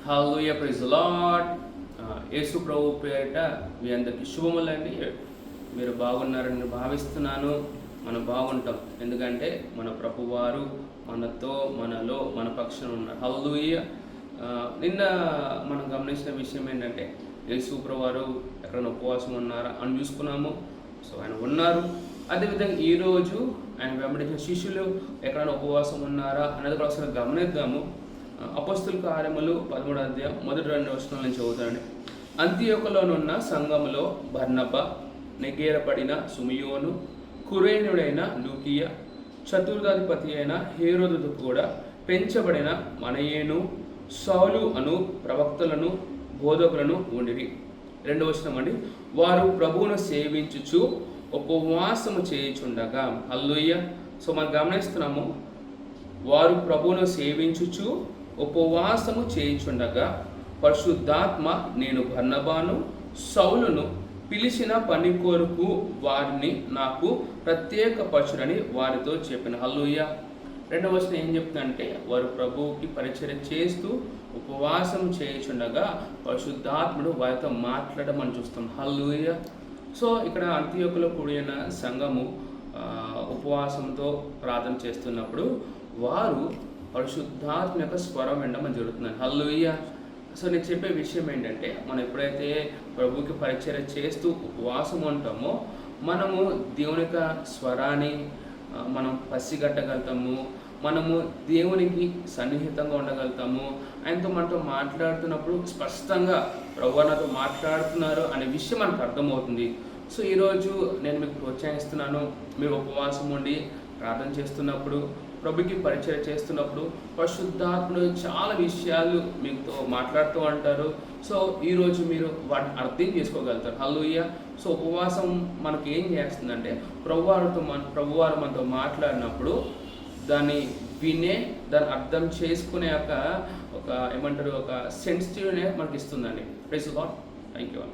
Hallelujah, praise the lord. Yesu ప్రభు పేరిట మీ అందరికీ శుభములండి. మీరు బాగున్నారని భావిస్తున్నాను. మనం బాగుంటాం, ఎందుకంటే మన ప్రభువారు మనతో, మనలో, మన పక్షాన ఉన్నారు. హల్లెలూయా. నిన్న మనం గమనించిన విషయం ఏంటంటే యేసు ప్రభువారు ఎక్కడైనా ఉపవాసం ఉన్నారా అని చూసుకున్నాము. సో ఆయన ఉన్నారు. అదేవిధంగా ఈరోజు ఆయన వెంబడించిన శిష్యులు ఎక్కడైనా ఉపవాసం ఉన్నారా అనేది కూడా ఒకసారి గమనిద్దాము. అపొస్తలుల కార్యములు 13వ అధ్యాయం 1-2 వచనాల నుంచి చదువుతానండి. అంతియోకులోనున్న సంఘములో బర్నబా, నెగేరపడిన సుమియోను, కురేనుడైన లూకియ, చతుర్థాధిపతి అయిన హేరోదుతో కూడా పెంచబడిన మనయేను, సౌలు అను ప్రవక్తలను, బోధకులను ఉండిరి. 2వ వచనం అండి. వారు ప్రభువును సేవించుచు ఉపవాసము చేయుచుండగా. హల్లెలూయా. సో మనం గమనిస్తున్నాము, వారు ప్రభువును సేవించుచు ఉపవాసము చేయుచుండగా పరిశుద్ధాత్మ నేను బర్నబాను, సౌలును పిలిచిన పని కొరకు వారిని నాకు ప్రత్యేకపరచుడని వారితో చెప్పిన. హల్లెలూయా. 2వ వచనం ఏం చెప్తుందంటే, వారు ప్రభువుకి పరిచర్య చేస్తూ ఉపవాసం చేయుచుండగా పరిశుద్ధాత్ముడు వారితో మాట్లాడమని చూస్తాం. హల్లెలూయా. సో ఇక్కడ అంతియోకులో కూడిన సంఘము ఉపవాసంతో ప్రార్థన చేస్తున్నప్పుడు వారు పరిశుద్ధాత్మ యొక్క స్వరం వినడం జరుగుతుంది. హల్లెలూయా. సో నేను చెప్పే విషయం ఏంటంటే, మనం ఎప్పుడైతే ప్రభువుకి పరిచర్య చేస్తూ ఉపవాసం ఉంటామో మనము దేవుని యొక్క స్వరాన్ని మనం పసిగట్టగలుగుతాము. మనము దేవునికి సన్నిహితంగా ఉండగలుగుతాము. ఆయనతో మనతో మాట్లాడుతున్నప్పుడు స్పష్టంగా ప్రభువు నాతో మాట్లాడుతున్నారు అనే విషయం మనకు అర్థమవుతుంది. సో ఈరోజు నేను మీకు ప్రోత్సహిస్తున్నాను. మీరు ఉపవాసం ఉండి ప్రార్థన చేస్తున్నప్పుడు, ప్రభుకి పరిచయం చేస్తున్నప్పుడు పరిశుద్ధాత్ముడు చాలా విషయాలు మీతో మాట్లాడుతూ ఉంటారు. సో ఈరోజు మీరు వాటిని అర్థం చేసుకోగలుగుతారు. హల్లెలూయా. సో ఉపవాసం మనకి ఏం చేస్తుందంటే, ప్రభువారు మనతో మాట్లాడినప్పుడు దాన్ని దాన్ని అర్థం చేసుకునే ఒక సెన్సిటివ్నే మనకి ఇస్తుందండి. Praise the lord. Thank you.